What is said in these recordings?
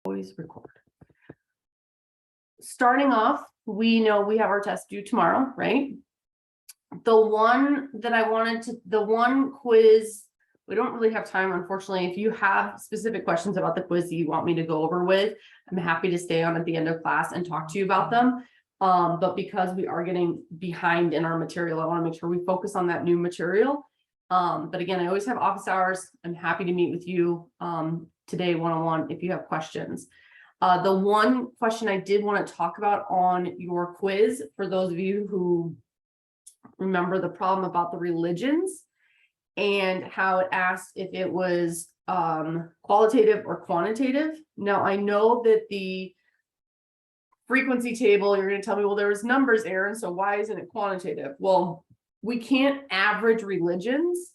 Always record. Starting off, we know we have our test due tomorrow, right? The one quiz, we don't really have time, unfortunately. If you have specific questions about the quiz that you want me to go over with, I'm happy to stay on at the end of class and talk to you about them. But because we are getting behind in our material, I want to make sure we focus on that new material. But again, I always have office hours. I'm happy to meet with you today one-on-one if you have questions. The one question I did want to talk about on your quiz, for those of you who remember the problem about the religions and how it asked if it was qualitative or quantitative. Now, I know that the frequency table, you're going to tell me, well, there was numbers, Aaron, so why isn't it quantitative? Well, we can't average religions.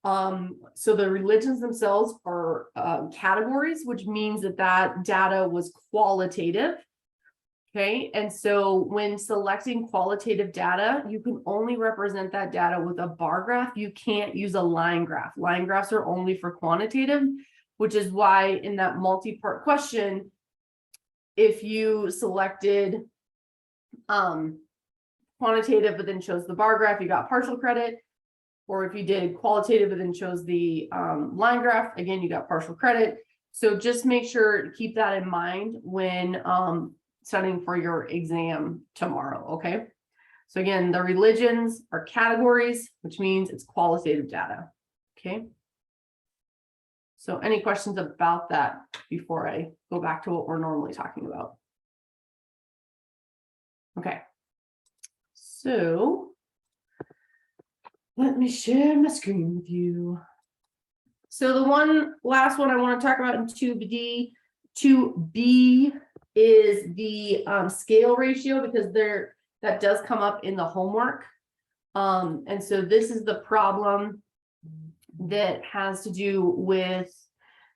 So the religions themselves are categories, which means that data was qualitative. Okay, and so when selecting qualitative data, you can only represent that data with a bar graph. You can't use a line graph. Line graphs are only for quantitative, which is why in that multi-part question, if you selected quantitative but then chose the bar graph, you got partial credit. Or if you did qualitative and then chose the line graph, again, you got partial credit. So just make sure to keep that in mind when studying for your exam tomorrow, okay? So again, the religions are categories, which means it's qualitative data, okay? So any questions about that before I go back to what we're normally talking about? Okay, so let me share my screen with you. So the last one I want to talk about in 2B is the scale ratio, because that does come up in the homework. And so this is the problem that has to do with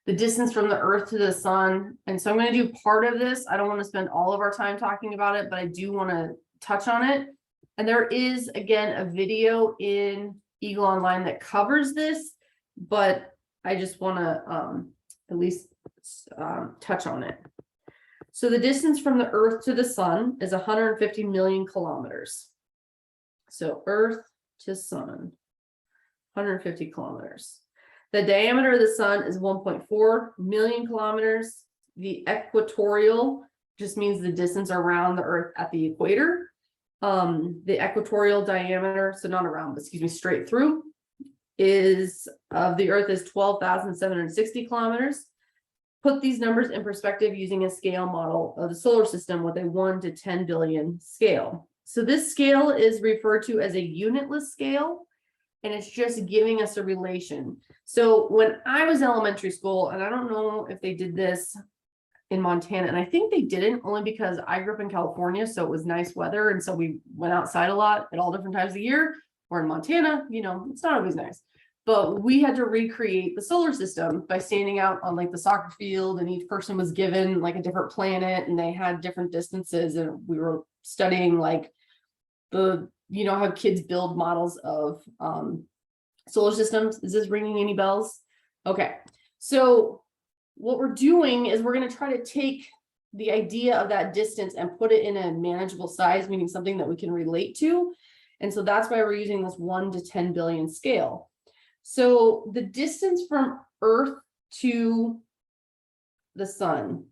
the distance from the Earth to the sun. And so I'm going to do part of this. I don't want to spend all of our time talking about it, but I do want to touch on it. And there is, again, a video in Eagle Online that covers this, but I just want to at least touch on it. So the distance from the Earth to the sun is 150 million kilometers. So Earth to sun, 150 kilometers. The diameter of the sun is 1.4 million kilometers. The equatorial just means the distance around the Earth at the equator. The equatorial diameter, so not around, but excuse me, straight through, of the Earth is 12,760 kilometers. Put these numbers in perspective using a scale model of the solar system with a 1 to 10 billion scale. So this scale is referred to as a unitless scale, and it's just giving us a relation. So when I was in elementary school, and I don't know if they did this in Montana, and I think they didn't, only because I grew up in California, so it was nice weather, and so we went outside a lot at all different times of the year. Or in Montana, you know, it's not always nice, but we had to recreate the solar system by standing out on like the soccer field, and each person was given like a different planet, and they had different distances, and we were studying like how kids build models of solar systems. Is this ringing any bells? Okay, so what we're doing is we're going to try to take the idea of that distance and put it in a manageable size, meaning something that we can relate to. And so that's why we're using this 1 to 10 billion scale. So the distance from Earth to the sun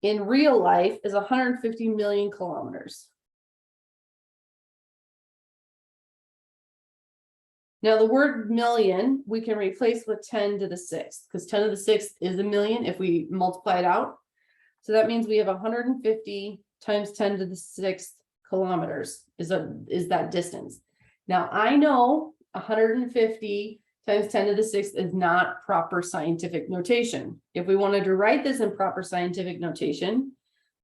in real life is 150 million kilometers. Now, the word million, we can replace with 10 to the 6th, because 10 to the 6th is a million if we multiply it out. So that means we have 150 times 10 to the 6th kilometers is that distance. Now, I know 150 times 10 to the 6th is not proper scientific notation. If we wanted to write this in proper scientific notation,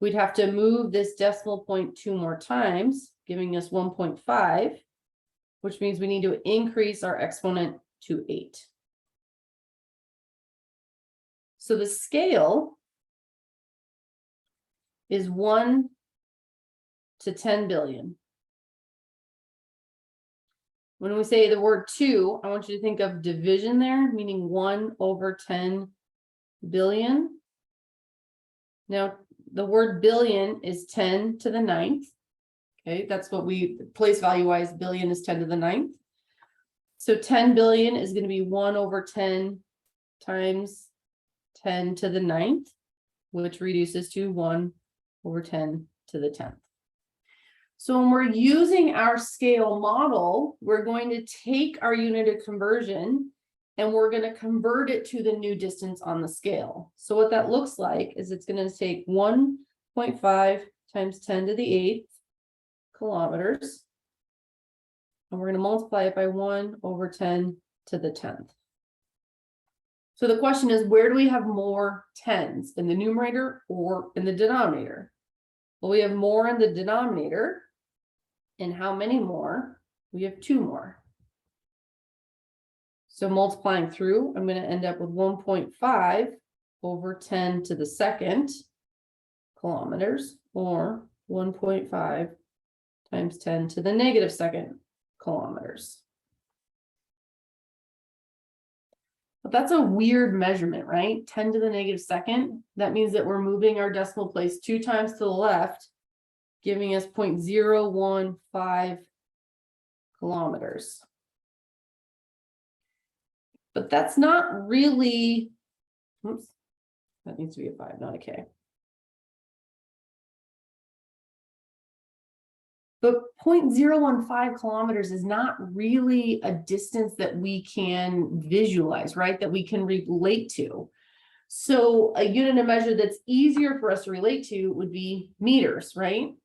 we'd have to move this decimal point 2 more times, giving us 1.5. Which means we need to increase our exponent to 8. So the scale is 1 to 10 billion. When we say the word 2, I want you to think of division there, meaning 1/10 billion. Now, the word billion is 10 to the 9th. Okay, that's what we place value wise, billion is 10 to the 9th. So 10 billion is going to be 1/10 times 10 to the 9th, which reduces to 1/10 to the 10th. So when we're using our scale model, we're going to take our unit of conversion and we're going to convert it to the new distance on the scale. So what that looks like is it's going to take 1.5 times 10 to the 8th kilometers. And we're going to multiply it by 1/10 to the 10th. So the question is, where do we have more tens, in the numerator or in the denominator? Well, we have more in the denominator. And how many more? We have 2 more. So multiplying through, I'm going to end up with 1.5/10 to the 2nd kilometers, or 1.5 times 10 to the -2nd kilometers. But that's a weird measurement, right? 10 to the -2nd. That means that we're moving our decimal place 2 times to the left, giving us 0.015 kilometers. But that's not really, oops, that needs to be a 5, not a K. But 0.015 kilometers is not really a distance that we can visualize, right? That we can relate to. So a unit of measure that's easier for us to relate to would be meters, right?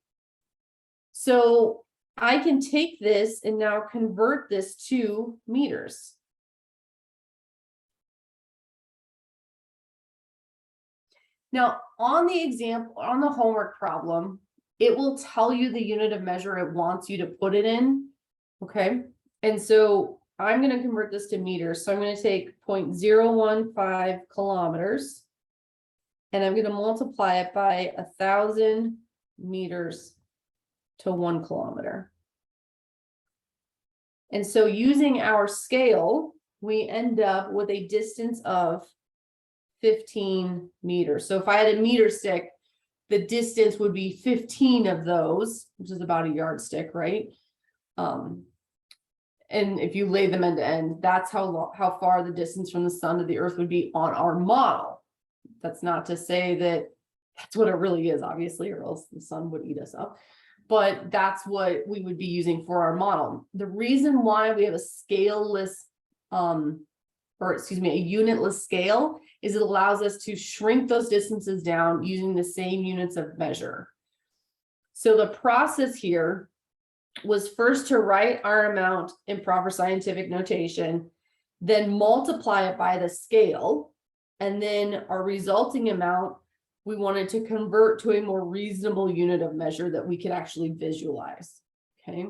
So I can take this and now convert this to meters. Now, on the example, on the homework problem, it will tell you the unit of measure it wants you to put it in. Okay. And so I'm going to convert this to meters. So I'm going to take 0.015 kilometers and I'm going to multiply it by 1,000 meters to 1 kilometer. And so using our scale, we end up with a distance of 15 meters. So if I had a meter stick, the distance would be 15 of those, which is about a yardstick, right? And if you lay them end to end, that's how far the distance from the sun to the earth would be on our model. That's not to say that that's what it really is, obviously, or else the sun would eat us up. But that's what we would be using for our model. The reason why we have a scaleless, a unitless scale is it allows us to shrink those distances down using the same units of measure. So the process here was first to write our amount in proper scientific notation, then multiply it by the scale, and then our resulting amount we wanted to convert to a more reasonable unit of measure that we could actually visualize. Okay.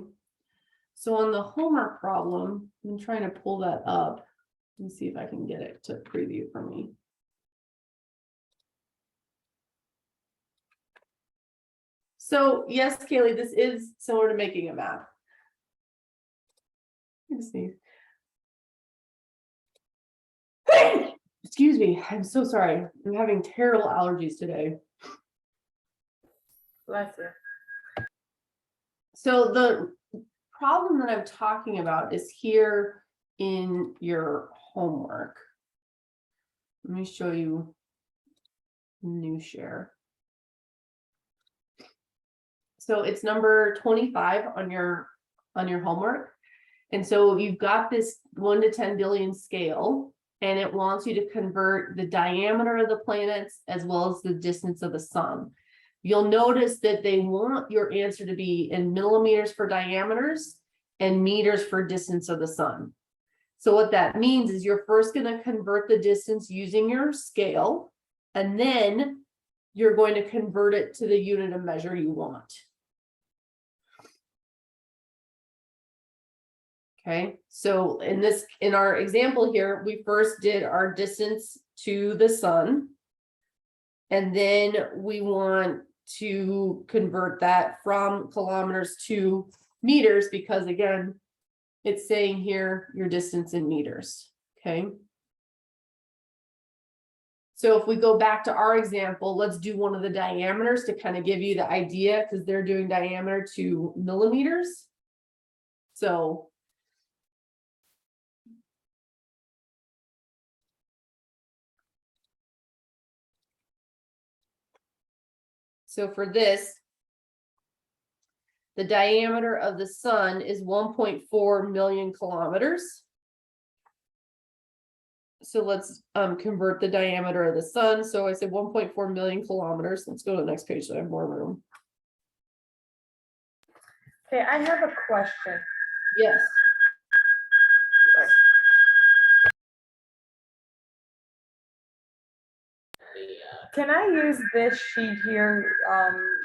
So on the homework problem, I'm trying to pull that up. Let me see if I can get it to preview for me. So yes, Kaylee, this is similar to making a map. Let's see. Excuse me, I'm so sorry. I'm having terrible allergies today. Bless her. So the problem that I'm talking about is here in your homework. Let me show you new share. So it's number 25 on your homework. And so you've got this 1 to 10 billion scale, and it wants you to convert the diameter of the planets as well as the distance of the sun. You'll notice that they want your answer to be in millimeters for diameters and meters for distance of the sun. So what that means is you're first going to convert the distance using your scale, and then you're going to convert it to the unit of measure you want. Okay, so in our example here, we first did our distance to the sun, and then we want to convert that from kilometers to meters, because again, it's saying here your distance in meters, okay? So if we go back to our example, let's do one of the diameters to kind of give you the idea, because they're doing diameter to millimeters. So for this, the diameter of the sun is 1.4 million kilometers. So let's convert the diameter of the sun. So I said 1.4 million kilometers. Let's go to the next page so I have more room. Okay, I have a question. Yes. Sorry. Can I use this sheet here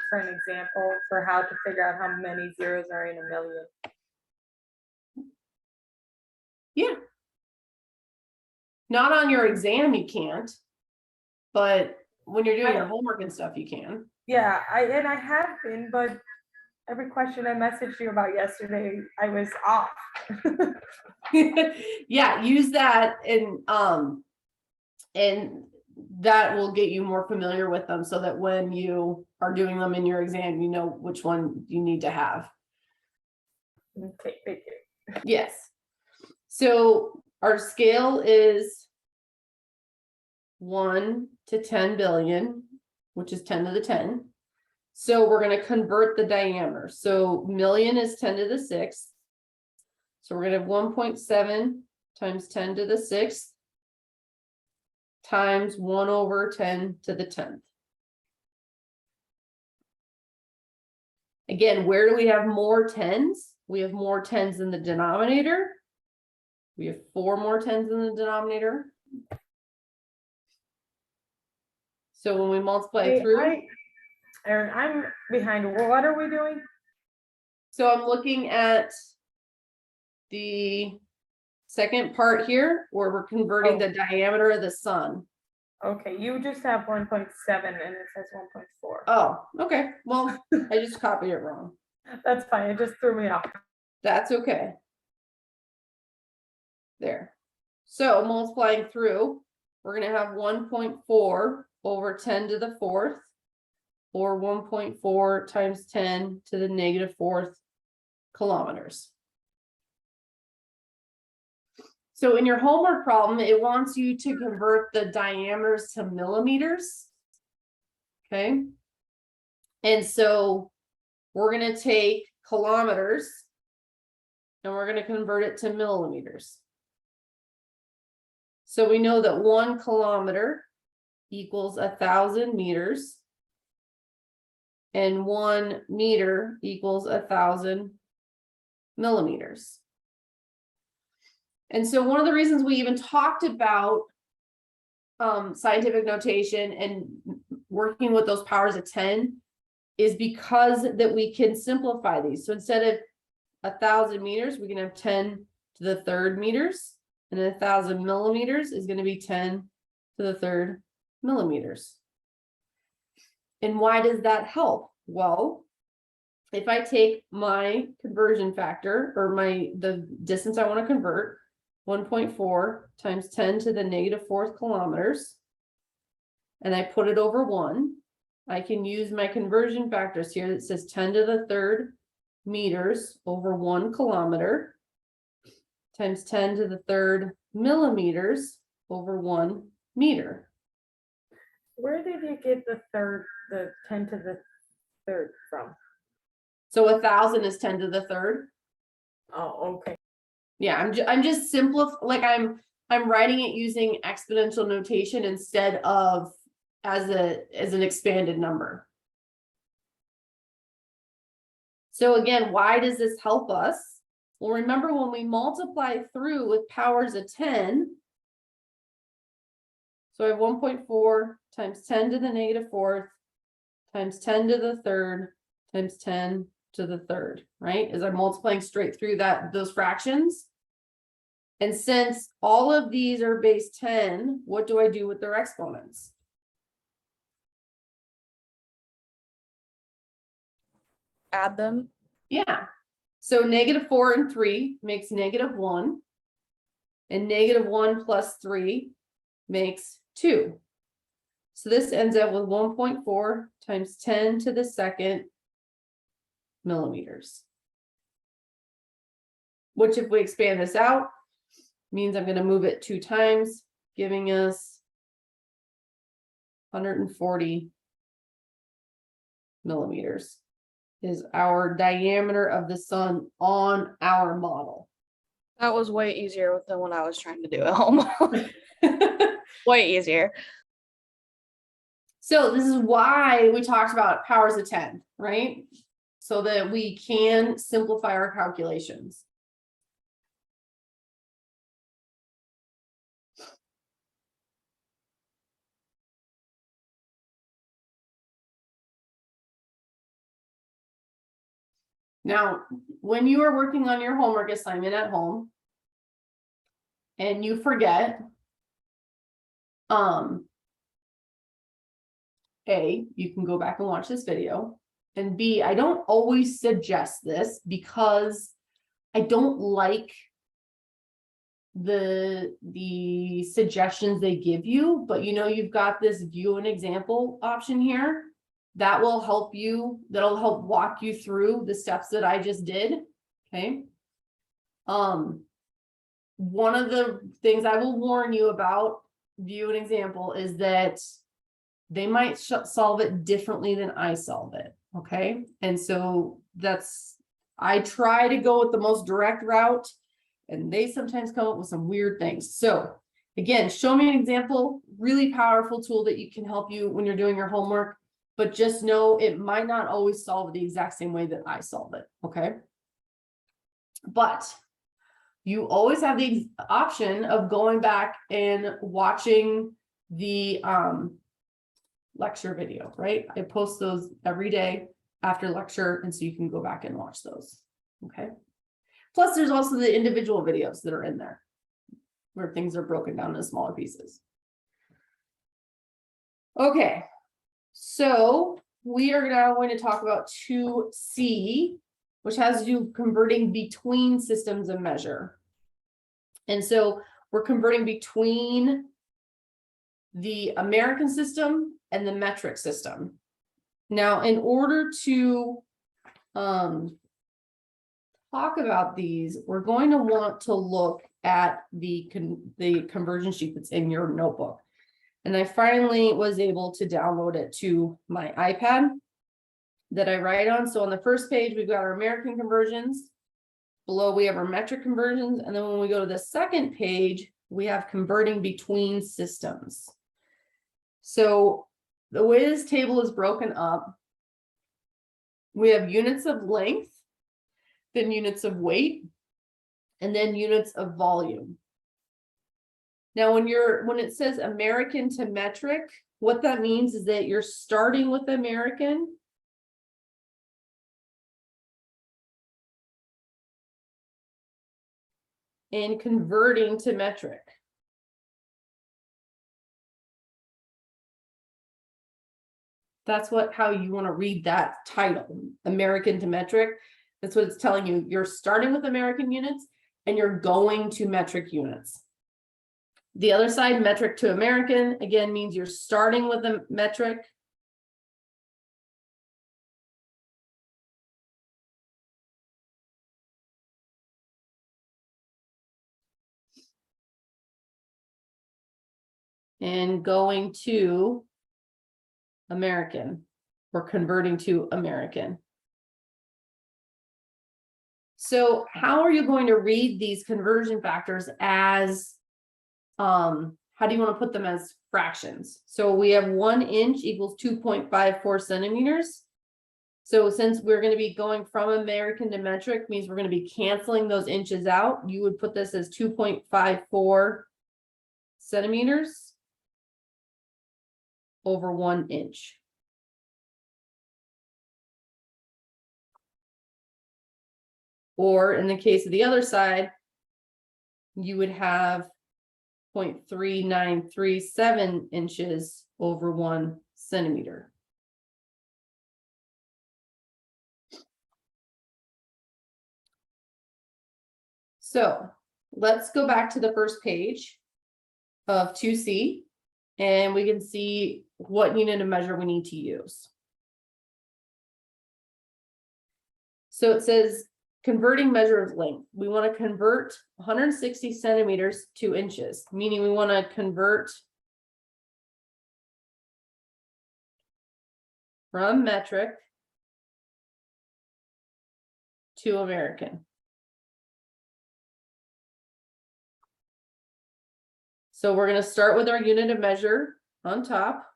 for an example for how to figure out how many zeros are in a million? Yeah. Not on your exam, you can't. But when you're doing your homework and stuff, you can. Yeah, I have been, but every question I messaged you about yesterday, I was off. Yeah, use that and that will get you more familiar with them so that when you are doing them in your exam, you know which one you need to have. Okay, thank you. Yes. So our scale is 1 to 10 billion, which is 10 to the 10. So we're going to convert the diameter. So million is 10 to the 6th. So we're going to have 1.7 times 10 to the 6th times 1 over 10 to the 10th. Again, where do we have more tens? We have more tens in the denominator. We have 4 more tens in the denominator. So when we multiply through. Erin, I'm behind. What are we doing? So I'm looking at the second part here where we're converting the diameter of the sun. Okay, you just have 1.7 and it says 1.4. Oh, okay. Well, I just copied it wrong. That's fine. It just threw me off. That's okay. There. So multiplying through, we're going to have 1.4 over 10 to the 4th, or 1.4 times 10 to the negative 4th kilometers. So in your homework problem, it wants you to convert the diameters to millimeters. Okay. And so we're going to take kilometers and we're going to convert it to millimeters. So we know that 1 kilometer equals 1,000 meters. And 1 meter equals 1,000 millimeters. And so one of the reasons we even talked about scientific notation and working with those powers of 10 is because that we can simplify these. So instead of 1,000 meters, we can have 10 to the 3rd meters, and 1,000 millimeters is going to be 10 to the 3rd millimeters. And why does that help? Well, if I take my conversion factor or the distance I want to convert, 1.4 times 10 to the negative 4th kilometers, and I put it over 1, I can use my conversion factors here that says 10 to the 3rd meters over 1 kilometer times 10 to the 3rd millimeters over 1 meter. Where did you get the 10 to the 3rd from? So 1,000 is 10 to the 3rd. Oh, okay. Yeah, I'm just simplifying, I'm writing it using exponential notation instead of as an expanded number. So again, why does this help us? Well, remember when we multiply through with powers of 10, so I have 1.4 times 10 to the negative 4th times 10 to the 3rd times 10 to the 3rd, right? As I'm multiplying straight through those fractions. And since all of these are base 10, what do I do with their exponents? Add them. Yeah. So -4 and 3 makes -1. And -1 plus 3 makes 2. So this ends up with 1.4 times 10 to the second millimeters. Which if we expand this out, means I'm going to move it 2 times, giving us 140 millimeters is our diameter of the sun on our model. That was way easier than what I was trying to do at home. Way easier. So this is why we talked about powers of 10, right? So that we can simplify our calculations. Now, when you are working on your homework assignment at home and you forget, A, you can go back and watch this video, and B, I don't always suggest this because I don't like the suggestions they give you, but you know, you've got this view an example option here that will help you, that'll help walk you through the steps that I just did. Okay. One of the things I will warn you about view an example is that they might solve it differently than I solve it. Okay. And so I try to go with the most direct route, and they sometimes come up with some weird things. So again, show me an example, really powerful tool that you can help you when you're doing your homework, but just know it might not always solve it the exact same way that I solve it. Okay. But you always have the option of going back and watching the lecture video, right? I post those every day after lecture, and so you can go back and watch those. Okay. Plus, there's also the individual videos that are in there where things are broken down into smaller pieces. Okay, so we are now going to talk about 2C, which has to do converting between systems of measure. And so we're converting between the American system and the metric system. Now, in order to talk about these, we're going to want to look at the conversion sheet that's in your notebook. And I finally was able to download it to my iPad that I write on. So on the first page, we've got our American conversions. Below, we have our metric conversions. And then when we go to the second page, we have converting between systems. So the way this table is broken up, we have units of length, then units of weight, and then units of volume. Now, when it says American to metric, what that means is that you're starting with American and converting to metric. That's how you want to read that title, American to metric. That's what it's telling you. You're starting with American units and you're going to metric units. The other side, metric to American, again, means you're starting with a metric and going to American or converting to American. So how are you going to read these conversion factors as, how do you want to put them as fractions? So we have 1 inch equals 2.54 centimeters. So since we're going to be going from American to metric, means we're going to be canceling those inches out. You would put this as 2.54 centimeters over 1 inch. Or in the case of the other side, you would have 0.3937 inches over 1 centimeter. So let's go back to the first page of 2C, and we can see what unit of measure we need to use. So it says converting measure of length. We want to convert 160 centimeters to inches, meaning we want to convert from metric to American. So we're going to start with our unit of measure on top,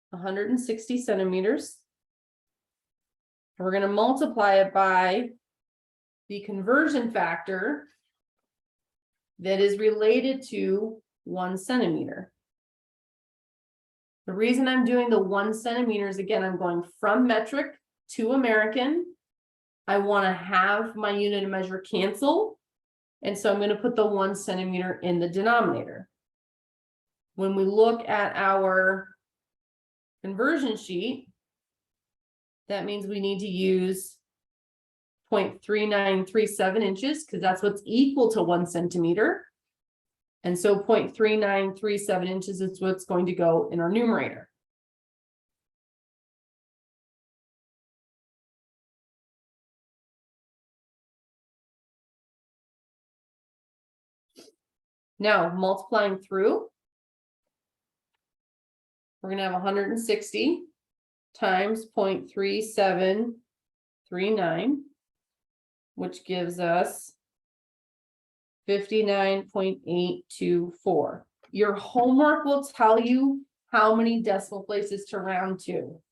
160 centimeters. We're going to multiply it by the conversion factor that is related to 1 centimeter. The reason I'm doing the 1 centimeter is, again, I'm going from metric to American. I want to have my unit of measure cancel. And so I'm going to put the 1 centimeter in the denominator. When we look at our conversion sheet, that means we need to use 0.3937 inches because that's what's equal to 1 centimeter. And so 0.3937 inches is what's going to go in our numerator. Now, multiplying through, we're going to have 160 times 0.3739, which gives us 59.824. Your homework will tell you how many decimal places to round to.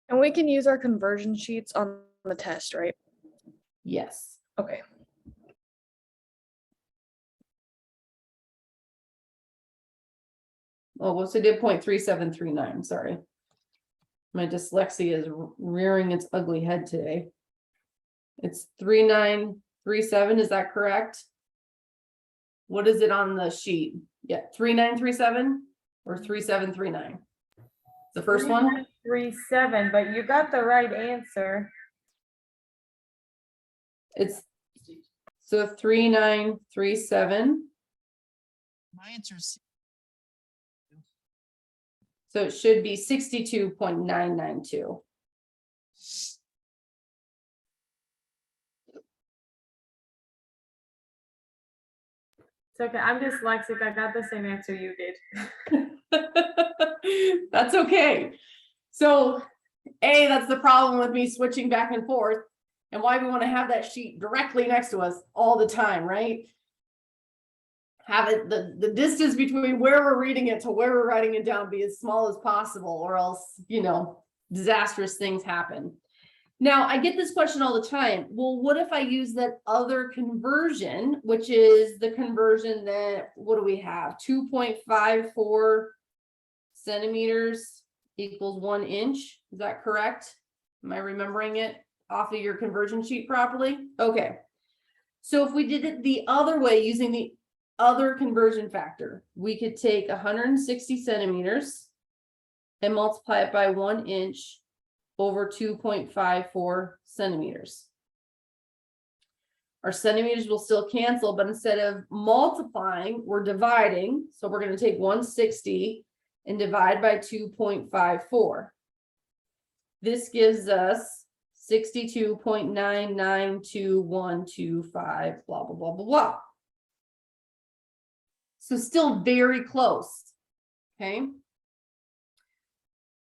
And we can use our conversion sheets on the test, right? Yes. Okay. Oh, well, so did 0.3739, sorry. My dyslexia is rearing its ugly head today. It's 3937, is that correct? What is it on the sheet? Yeah, 3937 or 3739? The first one? 37, but you got the right answer. It's so 3937. My answer is So it should be 62.992. It's okay. I'm dyslexic. I got the same answer you did. That's okay. So, that's the problem with me switching back and forth, and why we want to have that sheet directly next to us all the time, right? Have it, the distance between where we're reading it to where we're writing it down be as small as possible, or else, disastrous things happen. Now, I get this question all the time. Well, what if I use that other conversion, which is the conversion that, what do we have? 2.54 centimeters equals 1 inch. Is that correct? Am I remembering it off of your conversion sheet properly? Okay. So if we did it the other way, using the other conversion factor, we could take 160 centimeters and multiply it by 1 inch over 2.54 centimeters. Our centimeters will still cancel, but instead of multiplying, we're dividing. So we're going to take 160 and divide by 2.54. This gives us 62.992125, blah, blah, blah, blah, blah. So still very close, okay?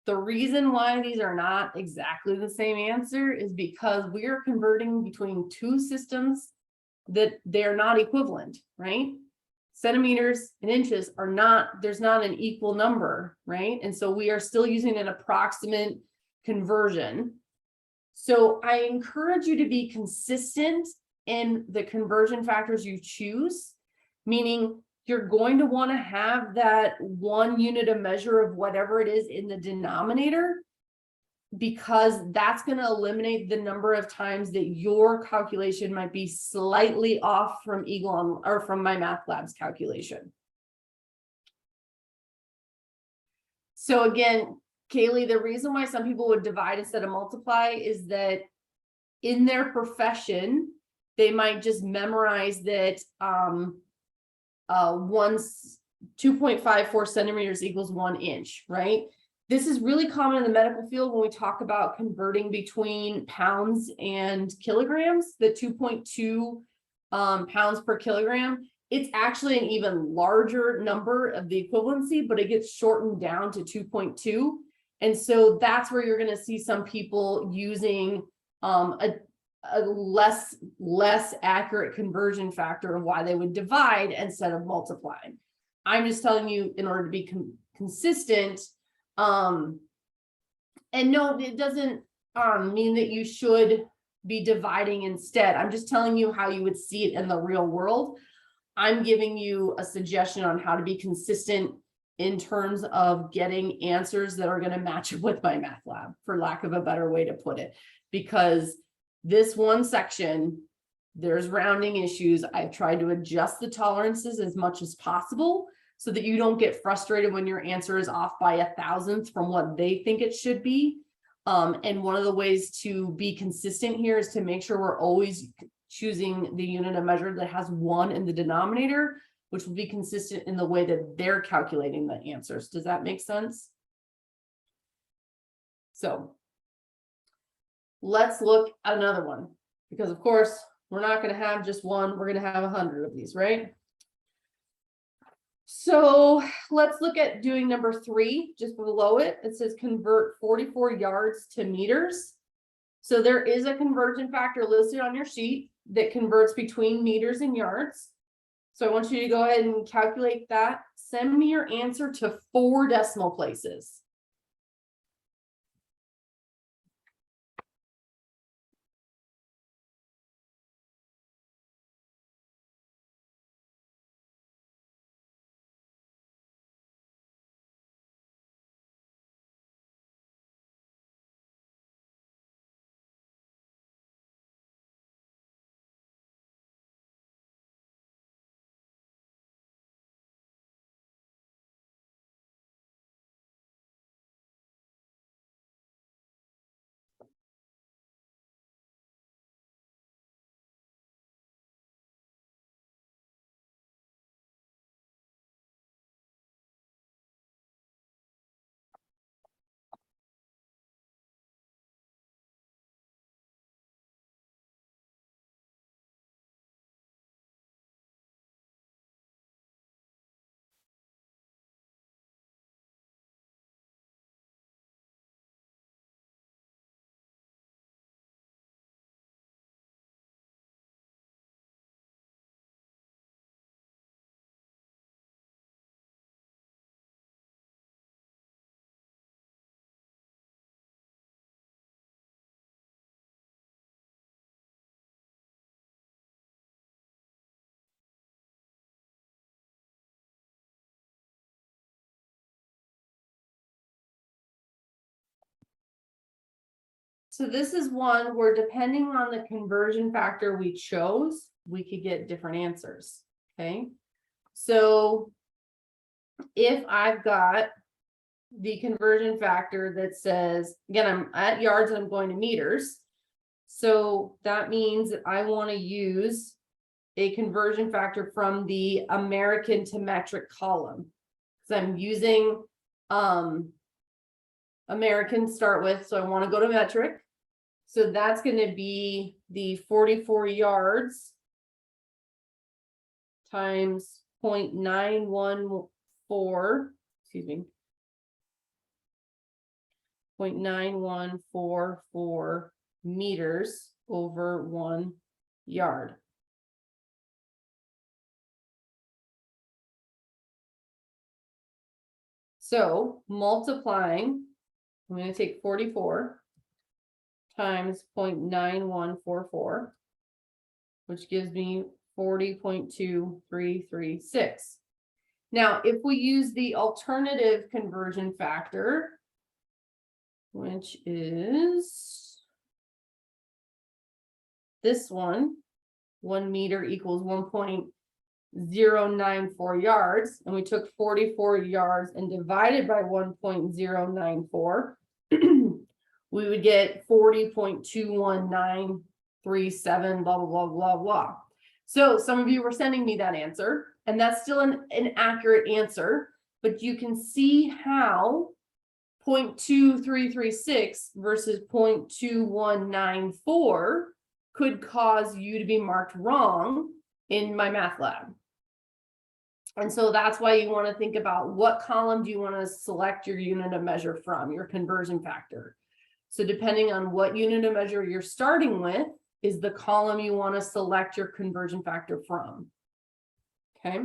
The reason why these are not exactly the same answer is because we are converting between two systems that they're not equivalent, right? Centimeters and inches are not, there's not an equal number, right? And so we are still using an approximate conversion. So I encourage you to be consistent in the conversion factors you choose, meaning you're going to want to have that 1 unit of measure of whatever it is in the denominator, because that's going to eliminate the number of times that your calculation might be slightly off from Eagle or from my math lab's calculation. So again, Kaylee, the reason why some people would divide instead of multiply is that in their profession, they might just memorize that, 2.54 centimeters equals 1 inch, right? This is really common in the medical field when we talk about converting between pounds and kilograms, the 2.2 pounds per kilogram. It's actually an even larger number of the equivalency, but it gets shortened down to 2.2. And so that's where you're going to see some people using a less accurate conversion factor of why they would divide instead of multiplying. I'm just telling you in order to be consistent. And no, it doesn't mean that you should be dividing instead. I'm just telling you how you would see it in the real world. I'm giving you a suggestion on how to be consistent in terms of getting answers that are going to match up with my math lab, for lack of a better way to put it. Because this one section, there's rounding issues. I've tried to adjust the tolerances as much as possible so that you don't get frustrated when your answer is off by 1,000th from what they think it should be. And one of the ways to be consistent here is to make sure we're always choosing the unit of measure that has 1 in the denominator, which will be consistent in the way that they're calculating the answers. Does that make sense? So let's look at another one, because of course we're not going to have just one, we're going to have 100 of these, right? So let's look at doing number 3, just below it. It says convert 44 yards to meters. So there is a conversion factor listed on your sheet that converts between meters and yards. So I want you to go ahead and calculate that. Send me your answer to 4 decimal places. So this is one where, depending on the conversion factor we chose, we could get different answers, okay? So if I've got the conversion factor that says, again, I'm at yards and I'm going to meters. So that means that I want to use a conversion factor from the American to metric column. So I'm using American to start with, so I want to go to metric. So that's going to be the 44 yards times 0.914, excuse me, 0.9144 meters over 1 yard. So multiplying, I'm going to take 44 times 0.9144, which gives me 40.2336. Now, if we use the alternative conversion factor, which is this one, 1 meter equals 1.094 yards, and we took 44 yards and divided by 1.094, we would get 40.219 0.37, blah, blah, blah, blah, blah. So some of you were sending me that answer, and that's still an accurate answer, but you can see how 0.2336 versus 0.2194 could cause you to be marked wrong in my math lab. And so that's why you want to think about what column do you want to select your unit of measure from, your conversion factor. So depending on what unit of measure you're starting with is the column you want to select your conversion factor from. Okay.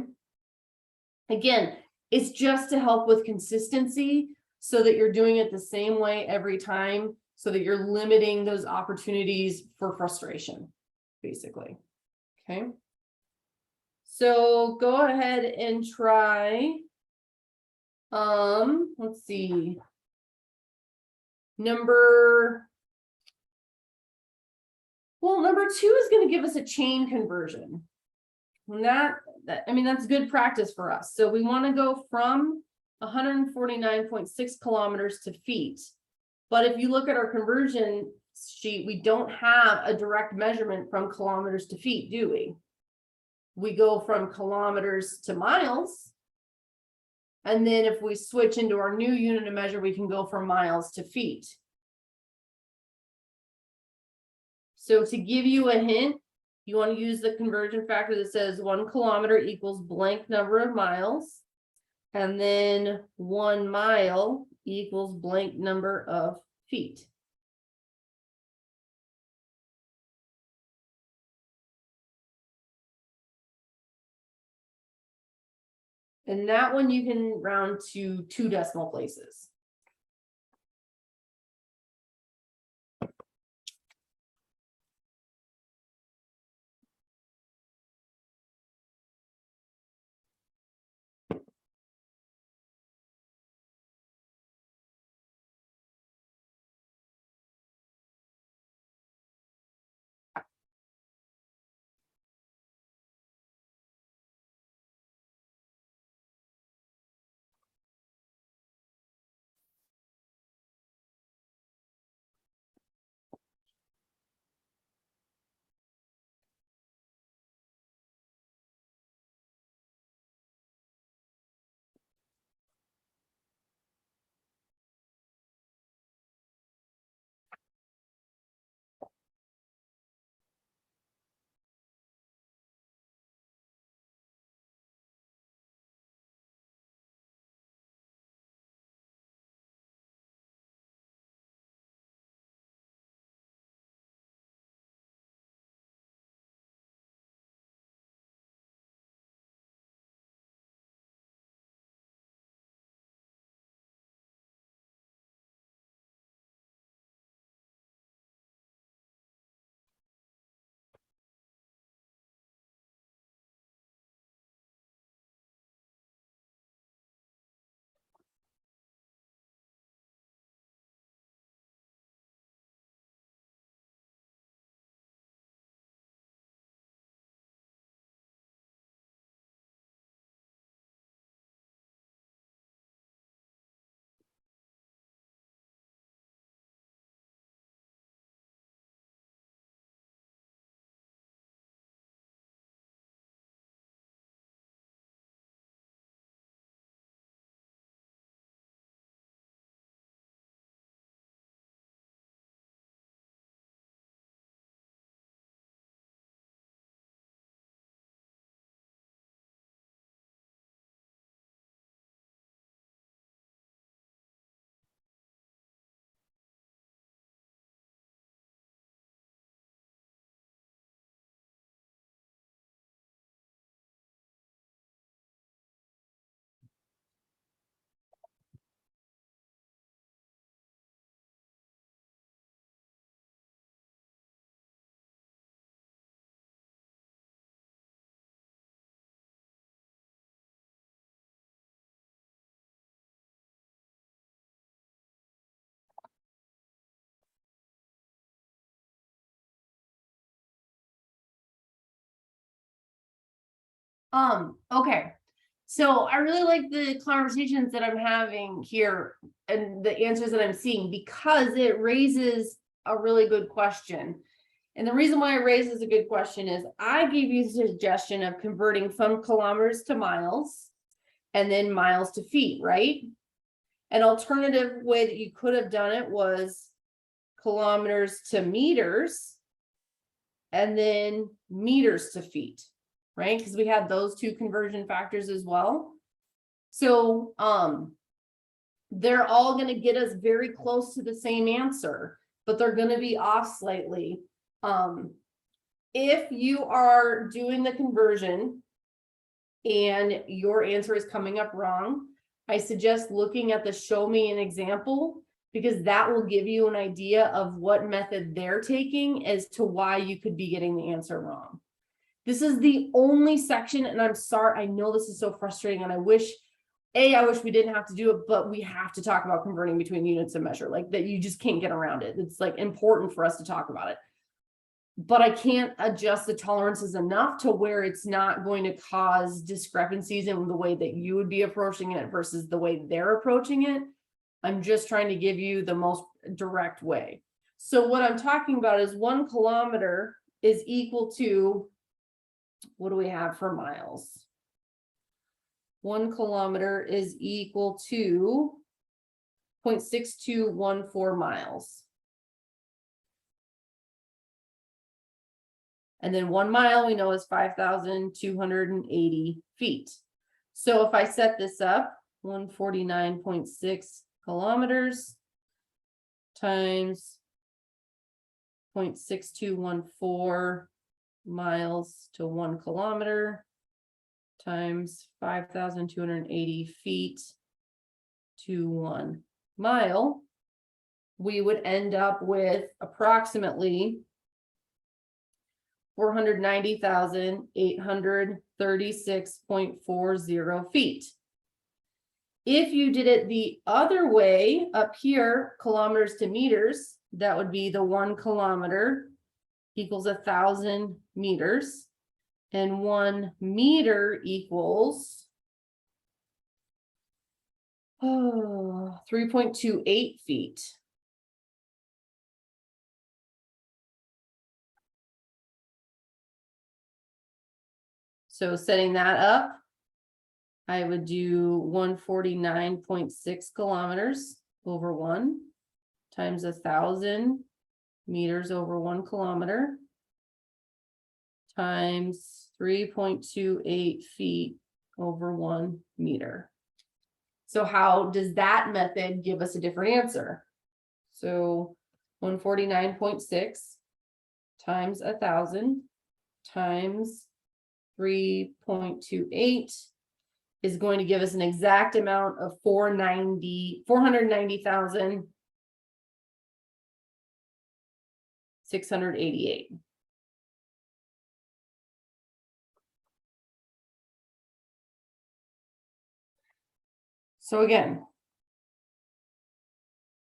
Again, it's just to help with consistency so that you're doing it the same way every time, so that you're limiting those opportunities for frustration, basically. Okay. So go ahead and try, let's see, number 2 is going to give us a chain conversion. And I mean, that's good practice for us. So we want to go from 149.6 kilometers to feet. But if you look at our conversion sheet, we don't have a direct measurement from kilometers to feet, do we? We go from kilometers to miles. And then if we switch into our new unit of measure, we can go from miles to feet. So to give you a hint, you want to use the conversion factor that says 1 kilometer equals blank number of miles. And then 1 mile equals blank number of feet. And that one you can round to 2 decimal places. Okay. So I really like the conversations that I'm having here and the answers that I'm seeing, because it raises a really good question. And the reason why I raised this is a good question is I gave you the suggestion of converting from kilometers to miles and then miles to feet, right? An alternative way that you could have done it was kilometers to meters and then meters to feet, right? Because we had those two conversion factors as well. So, they're all going to get us very close to the same answer, but they're going to be off slightly. If you are doing the conversion and your answer is coming up wrong, I suggest looking at the show me an example, because that will give you an idea of what method they're taking as to why you could be getting the answer wrong. This is the only section, and I'm sorry, I know this is so frustrating, and I wish we didn't have to do it, but we have to talk about converting between units of measure, like that. You just can't get around it. It's like important for us to talk about it. But I can't adjust the tolerances enough to where it's not going to cause discrepancies in the way that you would be approaching it versus the way they're approaching it. I'm just trying to give you the most direct way. So what I'm talking about is 1 kilometer is equal to, what do we have for miles? 1 kilometer is equal to 0.6214 miles. And then 1 mile we know is 5,280 feet. So if I set this up, 149.6 kilometers times 0.6214 miles to 1 kilometer times 5,280 feet to 1 mile, we would end up with approximately 490,836.40 feet. If you did it the other way up here, kilometers to meters, that would be the 1 kilometer equals 1,000 meters, and 1 meter equals 3.28 feet. So setting that up, I would do 149.6 kilometers over 1 times 1,000 meters over 1 kilometer times 3.28 feet over 1 meter. So how does that method give us a different answer? So 149.6 times 1,000 times 3.28 is going to give us an exact amount of 490,688. So again,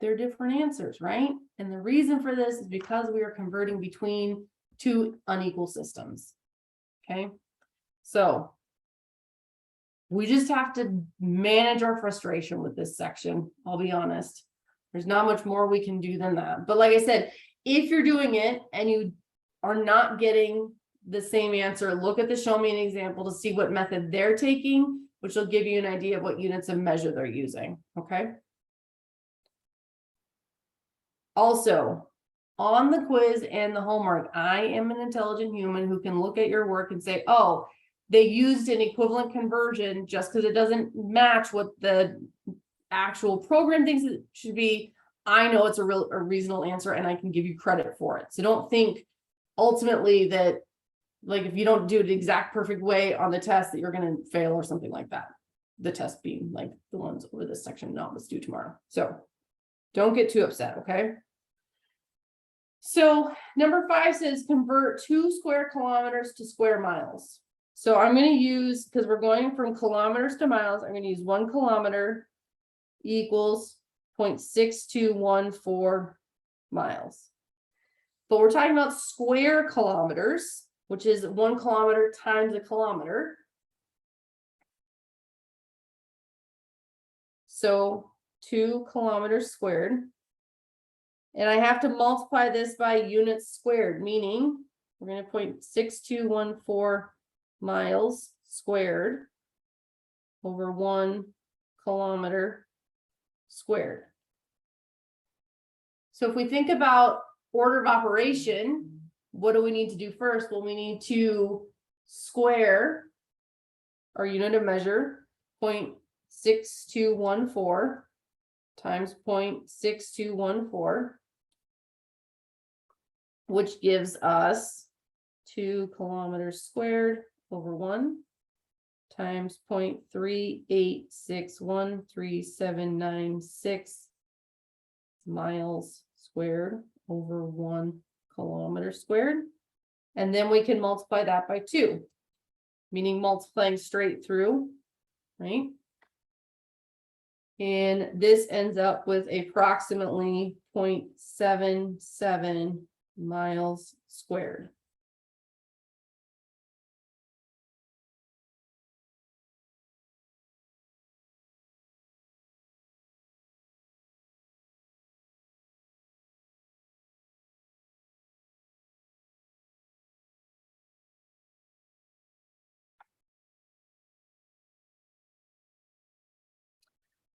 they're different answers, right? And the reason for this is because we are converting between two unequal systems. Okay, so we just have to manage our frustration with this section. I'll be honest. There's not much more we can do than that. But like I said, if you're doing it and you are not getting the same answer, look at the show me an example to see what method they're taking, which will give you an idea of what units of measure they're using. Okay. Also, on the quiz and the homework, I am an intelligent human who can look at your work and say, oh, they used an equivalent conversion just because it doesn't match what the actual program thinks it should be. I know it's a reasonable answer and I can give you credit for it. So don't think ultimately that, like, if you don't do it the exact perfect way on the test that you're going to fail or something like that. The test being like the ones over this section, not what's due tomorrow. So don't get too upset, okay? So number 5 says convert 2 square kilometers to square miles. So I'm going to use, because we're going from kilometers to miles, I'm going to use 1 kilometer equals 0.6214 miles. But we're talking about square kilometers, which is 1 kilometer times a kilometer. So 2 kilometers squared. And I have to multiply this by units squared, meaning we're going to point 6214 miles squared over 1 kilometer squared. So if we think about order of operation, what do we need to do first? Well, we need to square our unit of measure, 0.6214 times 0.6214, which gives us 2 kilometers squared over 1 times 0.386137996 miles squared over 1 kilometer squared. And then we can multiply that by 2, meaning multiplying straight through, right? And this ends up with approximately 0.77 miles squared.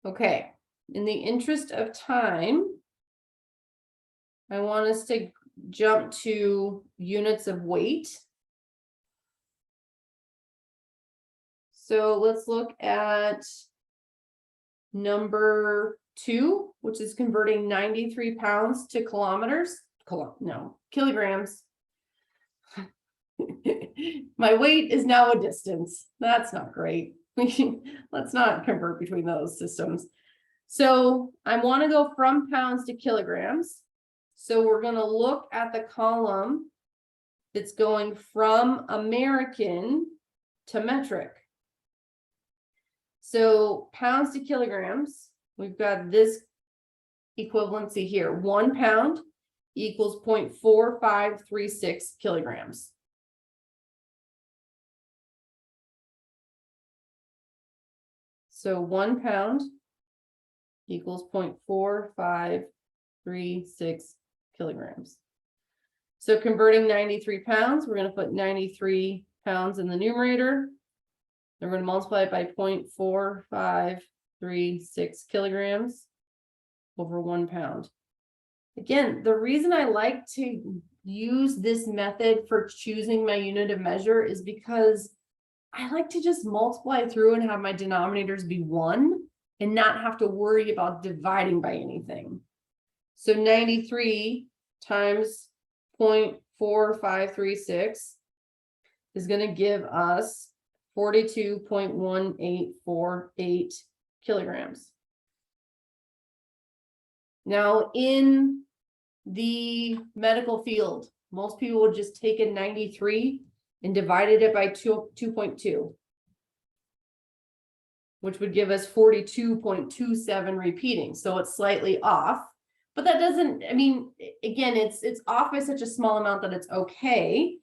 Okay, in the interest of time, I want us to jump to units of weight. So let's look at number 2, which is converting 93 pounds to kilometers. Kilograms. My weight is now a distance. That's not great. Let's not convert between those systems. So I want to go from pounds to kilograms. So we're going to look at the column that's going from American to metric. So pounds to kilograms, we've got this equivalency here. 1 pound equals 0.4536 kilograms. So 1 pound equals 0.4536 kilograms. So converting 93 pounds, we're going to put 93 pounds in the numerator. Then we're going to multiply it by 0.4536 kilograms over 1 pound. Again, the reason I like to use this method for choosing my unit of measure is because I like to just multiply through and have my denominators be 1 and not have to worry about dividing by anything. So 93 times 0.4536 is going to give us 42.1848 kilograms. Now, in the medical field, most people would just take a 93 and divided it by 2.2, which would give us 42.27 repeating. So it's slightly off, but that doesn't, I mean, again, it's off by such a small amount that it's okay.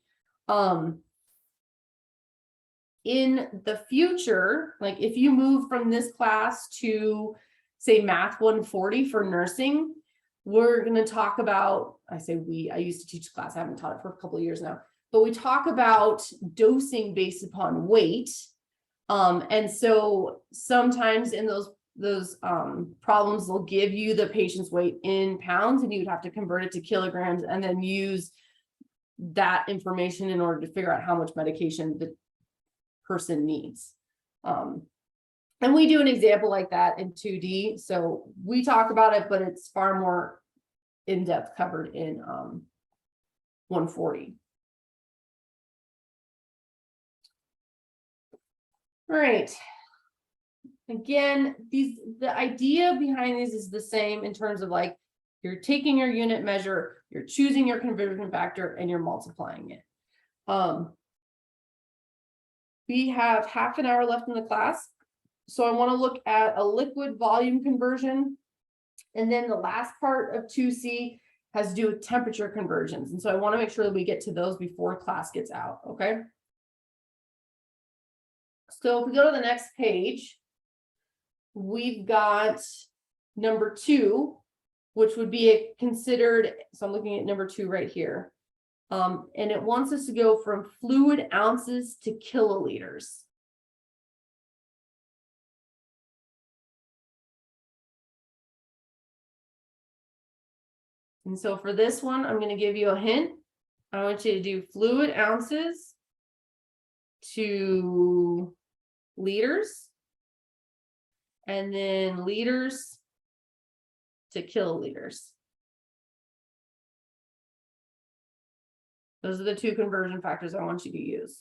In the future, like if you move from this class to say Math 140 for nursing, we're going to talk about, I used to teach class, I haven't taught it for a couple of years now, but we talk about dosing based upon weight. And so sometimes in those problems, they'll give you the patient's weight in pounds and you'd have to convert it to kilograms and then use that information in order to figure out how much medication the person needs. And we do an example like that in 2D. So we talk about it, but it's far more in-depth covered in 140. All right. Again, the idea behind these is the same in terms of like, you're taking your unit measure, you're choosing your conversion factor, and you're multiplying it. We have half an hour left in the class. So I want to look at a liquid volume conversion. And then the last part of 2C has to do with temperature conversions. And so I want to make sure that we get to those before class gets out, okay? So if we go to the next page, we've got number 2, which would be considered, so I'm looking at number 2 right here. And it wants us to go from fluid ounces to kiloliters. And so for this one, I'm going to give you a hint. I want you to do fluid ounces to liters, and then liters to kiloliters. Those are the 2 conversion factors I want you to use.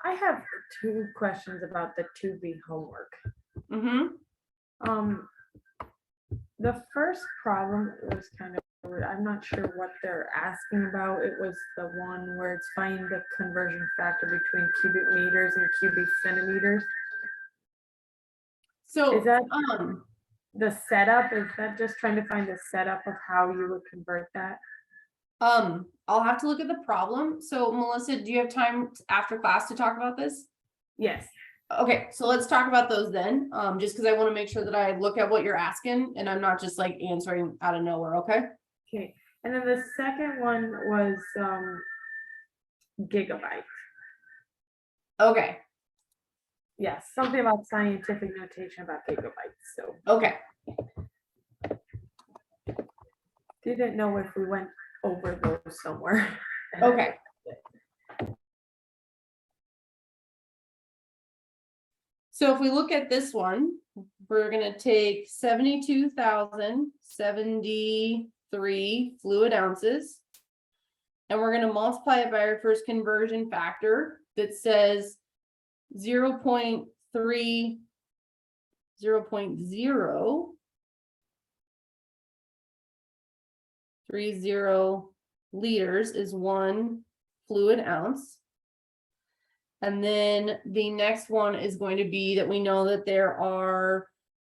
I have 2 questions about the 2B homework. The first problem was kind of weird. I'm not sure what they're asking about. It was the one where it's find the conversion factor between cubic meters and cubic centimeters. So Is that the setup? Is that just trying to find the setup of how you would convert that? I'll have to look at the problem. So Melissa, do you have time after class to talk about this? Yes. Okay, so let's talk about those then, just because I want to make sure that I look at what you're asking and I'm not just like answering out of nowhere, okay? Okay. And then the second one was gigabyte. Okay, Yes, something about scientific notation about gigabytes. So okay. didn't know if we went over those somewhere. Okay. So if we look at this one, we're gonna take 72,073 fluid ounces. And we're gonna multiply it by our first conversion factor that says 0.3, 0.030 liters is 1 fluid ounce. And then the next one is going to be that we know that there are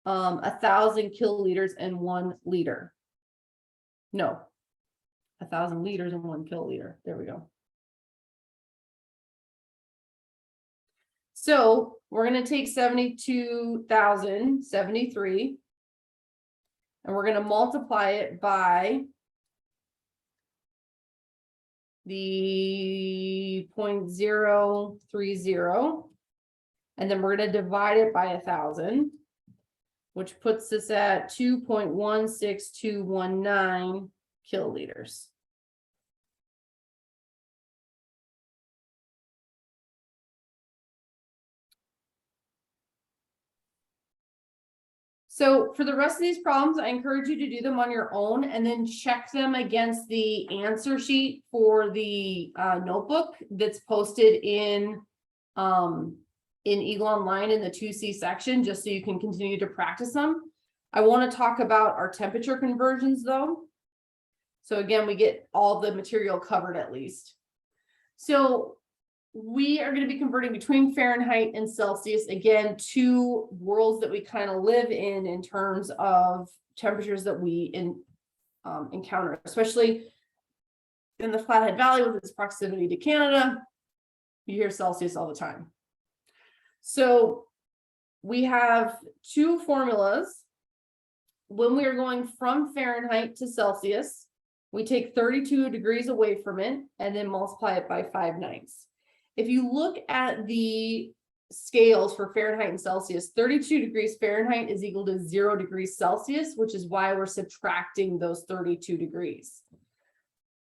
1,000 kiloliters and 1 liter. No. 1,000 liters and 1 kiloliter. There we go. So we're gonna take 72,073. And we're gonna multiply it by the 0.030. And then we're gonna divide it by 1,000, which puts us at 2.16219 kiloliters. So for the rest of these problems, I encourage you to do them on your own and then check them against the answer sheet for the notebook that's posted in Eagle Online in the 2C section, just so you can continue to practice them. I want to talk about our temperature conversions though. So again, we get all the material covered at least. So we are going to be converting between Fahrenheit and Celsius, again, two worlds that we kind of live in terms of temperatures that we encounter, especially in the Flathead Valley with its proximity to Canada. You hear Celsius all the time. So we have two formulas. When we are going from Fahrenheit to Celsius, we take 32 degrees away from it and then multiply it by 5/9. If you look at the scales for Fahrenheit and Celsius, 32 degrees Fahrenheit is equal to 0 degrees Celsius, which is why we're subtracting those 32 degrees.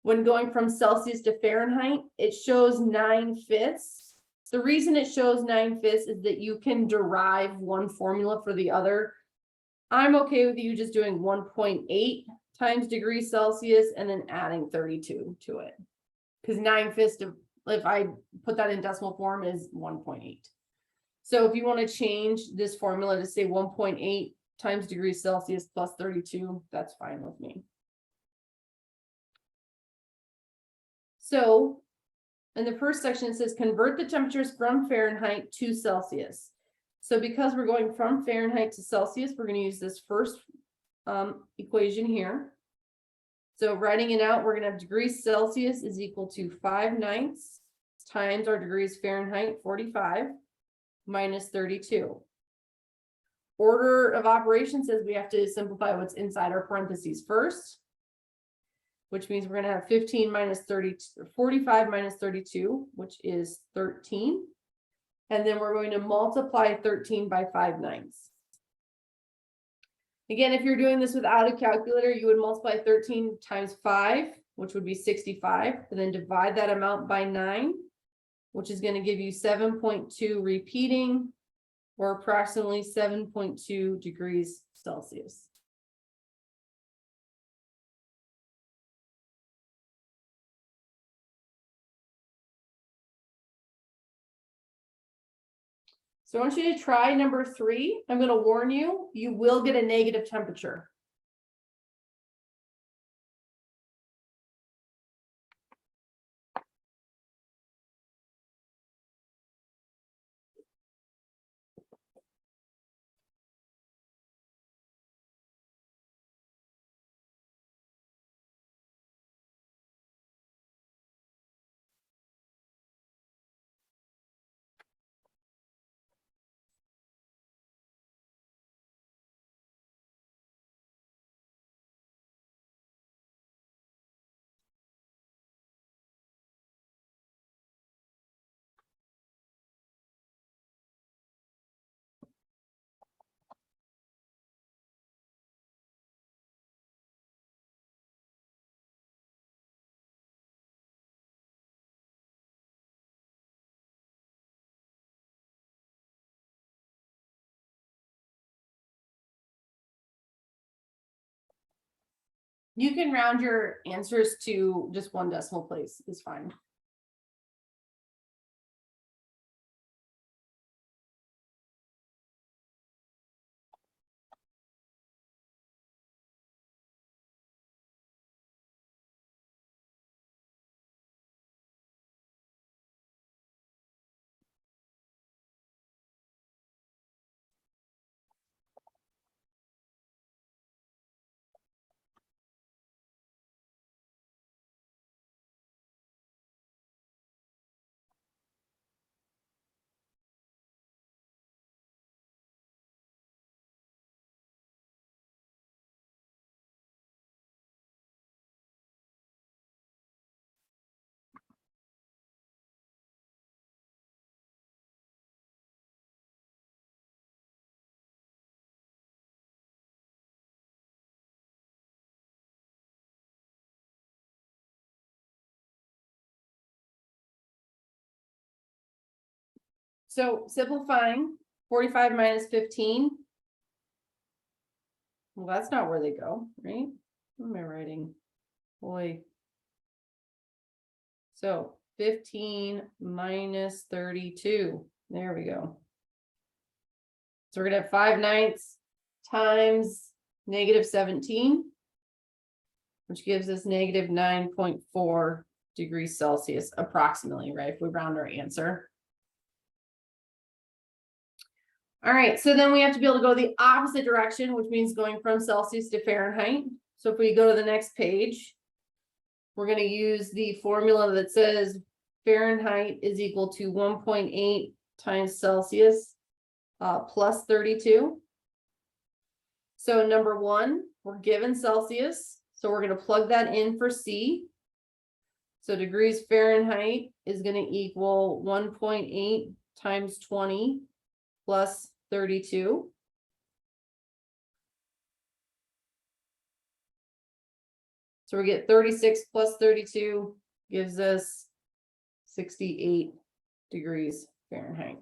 When going from Celsius to Fahrenheit, it shows 9/5. The reason it shows 9/5 is that you can derive one formula for the other. I'm okay with you just doing 1.8 times degrees Celsius and then adding 32 to it. Because 9/5, if I put that in decimal form, is 1.8. So if you want to change this formula to say 1.8 times degrees Celsius plus 32, that's fine with me. So in the first section, it says convert the temperatures from Fahrenheit to Celsius. So because we're going from Fahrenheit to Celsius, we're going to use this first equation here. So writing it out, we're going to have degrees Celsius is equal to 5/9 times our degrees Fahrenheit, 45, minus 32. Order of operation says we have to simplify what's inside our parentheses first, which means we're going to have 15 minus 30, 45 minus 32, which is 13. And then we're going to multiply 13 by 5/9. Again, if you're doing this without a calculator, you would multiply 13 times 5, which would be 65, and then divide that amount by 9, which is going to give you 7.2 repeating, or approximately 7.2 degrees Celsius. So I want you to try number 3. I'm going to warn you, you will get a negative temperature. You can round your answers to just one decimal place, is fine. So simplifying 45 minus 15. Well, that's not where they go, right? What am I writing? Boy. So 15 minus 32. There we go. So we're gonna have 5/9 times negative 17, which gives us negative 9.4 degrees Celsius approximately, right? If we round our answer. All right, so then we have to be able to go the opposite direction, which means going from Celsius to Fahrenheit. So if we go to the next page, we're going to use the formula that says Fahrenheit is equal to 1.8 times Celsius plus 32. So number one, we're given Celsius. So we're going to plug that in for C. So degrees Fahrenheit is going to equal 1.8 times 20 plus 32. So we get 36 plus 32 gives us 68 degrees Fahrenheit.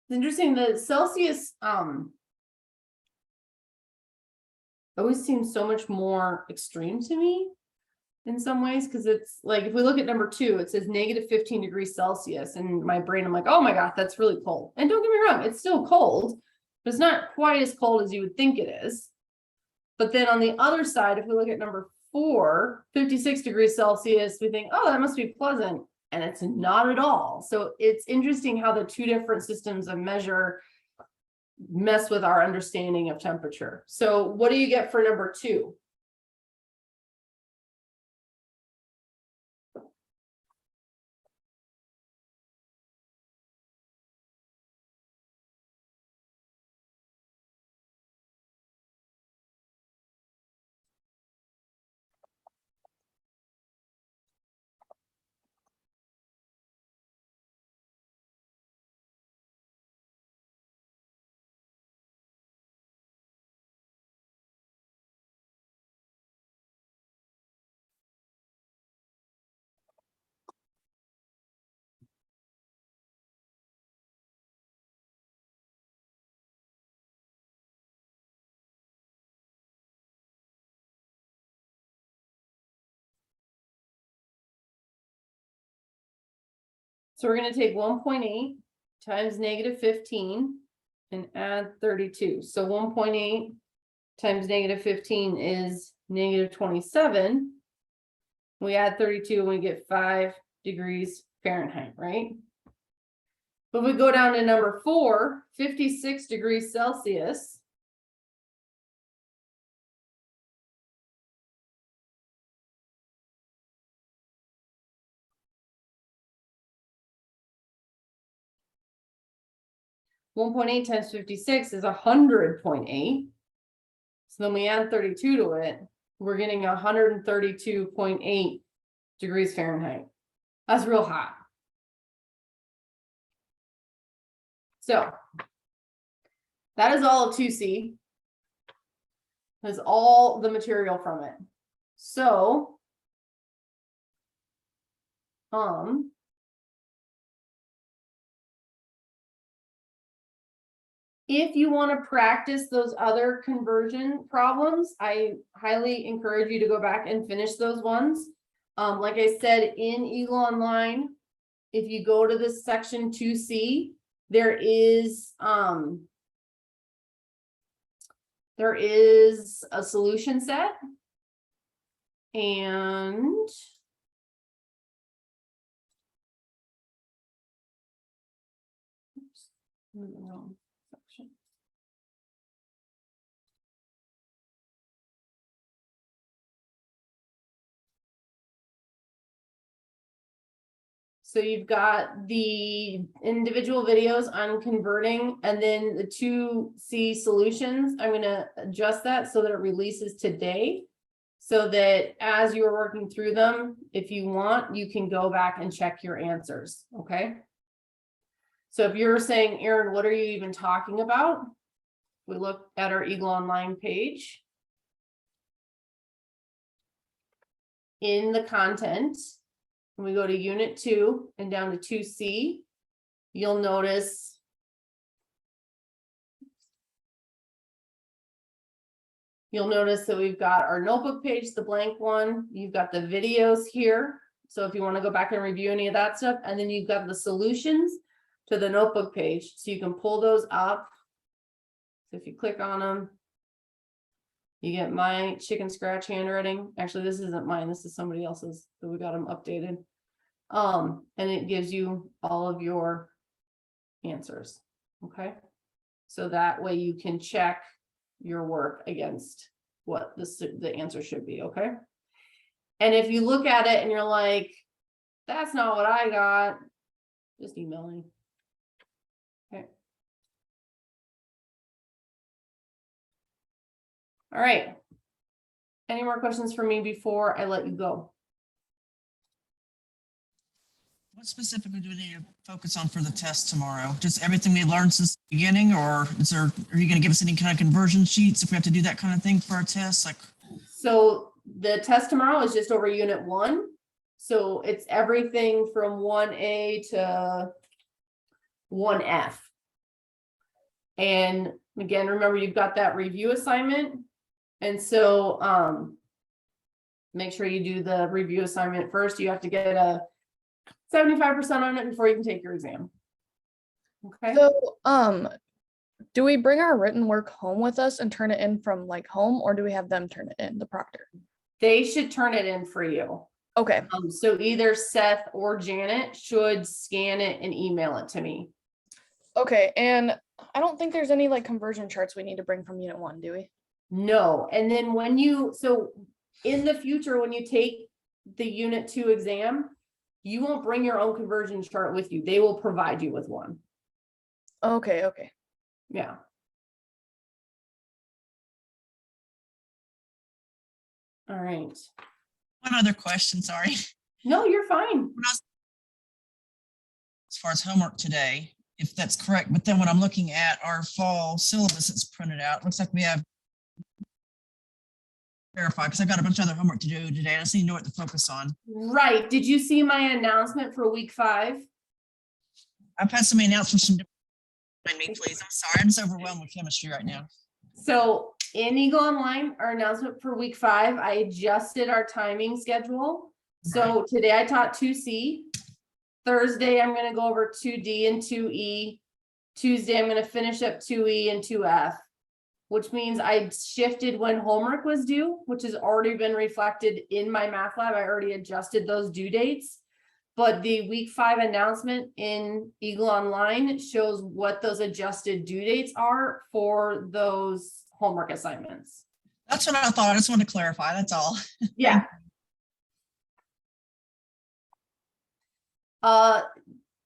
It's interesting that Celsius always seems so much more extreme to me in some ways, because it's like if we look at number 2, it says negative 15 degrees Celsius, and my brain, I'm like, oh my god, that's really cold. And don't get me wrong, it's still cold, but it's not quite as cold as you would think it is. But then on the other side, if we look at number 4, 56 degrees Celsius, we think, oh, that must be pleasant, and it's not at all. So it's interesting how the two different systems of measure mess with our understanding of temperature. So what do you get for number 2? So we're going to take 1.8 times negative 15 and add 32. So 1.8 times negative 15 is negative 27. We add 32 and we get 5 degrees Fahrenheit, right? But we go down to number 4, 56 degrees Celsius. (1.8 times 56 is 100.8. So then we add 32 to it, we're getting 132.8 degrees Fahrenheit. That's real hot. So that is all of 2C. That's all the material from it. So if you want to practice those other conversion problems, I highly encourage you to go back and finish those ones. Like I said, in Eagle Online, if you go to this section 2C, there is a solution set, and oops, I'm in the wrong section. So you've got the individual videos on converting, and then the 2C solutions. I'm going to adjust that so that it releases today, so that as you're working through them, if you want, you can go back and check your answers. Okay. So if you're saying, Erin, what are you even talking about? we look at our Eagle Online page. In the content, when we go to Unit 2 and down to 2C, you'll notice that we've got our notebook page, the blank one. You've got the videos here. So if you want to go back and review any of that stuff, and then you've got the solutions to the notebook page. So you can pull those up. So if you click on them, you get my chicken scratch handwriting. Actually, this isn't mine. This is somebody else's, but we got them updated. And it gives you all of your answers. Okay. So that way you can check your work against what the answer should be. Okay. And if you look at it and you're like, that's not what I got, just email me. Okay. All right. Any more questions for me before I let you go? What specifically do we need to focus on for the test tomorrow? Just everything we learned since the beginning, or are you going to give us any kind of conversion sheets if we have to do that kind of thing for our tests? Like, So the test tomorrow is just over Unit 1. So it's everything from 1A to 1F. And again, remember you've got that review assignment. And so make sure you do the review assignment first. You have to get a 75% on it before you can take your exam. Okay. So, do we bring our written work home with us and turn it in from like home, or do we have them turn it in, the proctor? They should turn it in for you. Okay, So either Seth or Janet should scan it and email it to me. okay, and I don't think there's any like conversion charts we need to bring from Unit 1, do we? No, and then so in the future, when you take the Unit 2 exam, you won't bring your own conversion chart with you. They will provide you with one. Okay, okay. Yeah. All right. one other question, sorry. No, you're fine. As far as homework today, if that's correct, but then when I'm looking at our fall syllabus that's printed out, it looks like we have verify, because I've got a bunch of other homework to do today. I just need to know what to focus on. Right. Did you see my announcement for week 5? I've had so many announcements from me, please. I'm sorry. I'm just overwhelmed with chemistry right now. So in Eagle Online, our announcement for week 5, I adjusted our timing schedule. So today I taught 2C. Thursday, I'm going to go over 2D and 2E. Tuesday, I'm going to finish up 2E and 2F, which means I shifted when homework was due, which has already been reflected in my math lab. I already adjusted those due dates. But the week 5 announcement in Eagle Online shows what those adjusted due dates are for those homework assignments. That's what I thought. I just wanted to clarify. That's all. Yeah.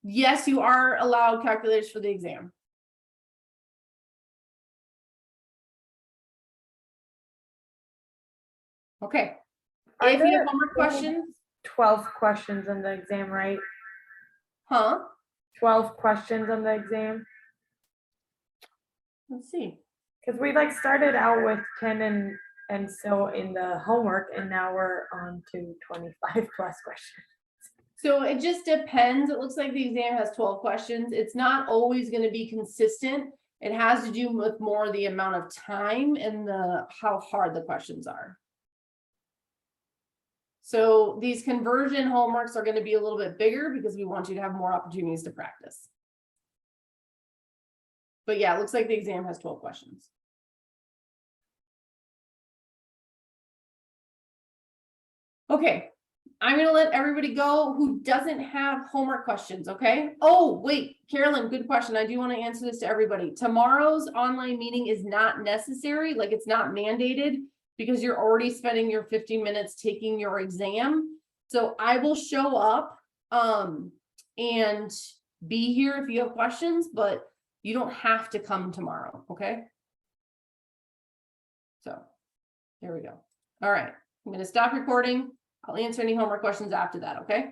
Yes, you are allowed calculators for the exam. Okay. Are If you there have homework questions, 12 questions on the exam, right? huh? 12 questions on the exam? Let's see. Because we like started out with 10 and so in the homework, and now we're on to 25 plus questions. So it just depends. It looks like the exam has 12 questions. It's not always going to be consistent. It has to do with more the amount of time and how hard the questions are. So these conversion homeworks are going to be a little bit bigger because we want you to have more opportunities to practice. But yeah, it looks like the exam has 12 questions. Okay, I'm going to let everybody go who doesn't have homework questions, okay? Oh, wait, Carolyn, good question. I do want to answer this to everybody. Tomorrow's online meeting is not necessary, like it's not mandated, because you're already spending your 15 minutes taking your exam. So I will show up and be here if you have questions, but you don't have to come tomorrow, okay? So there we go. All right, I'm going to stop recording. I'll answer any homework questions after that, okay?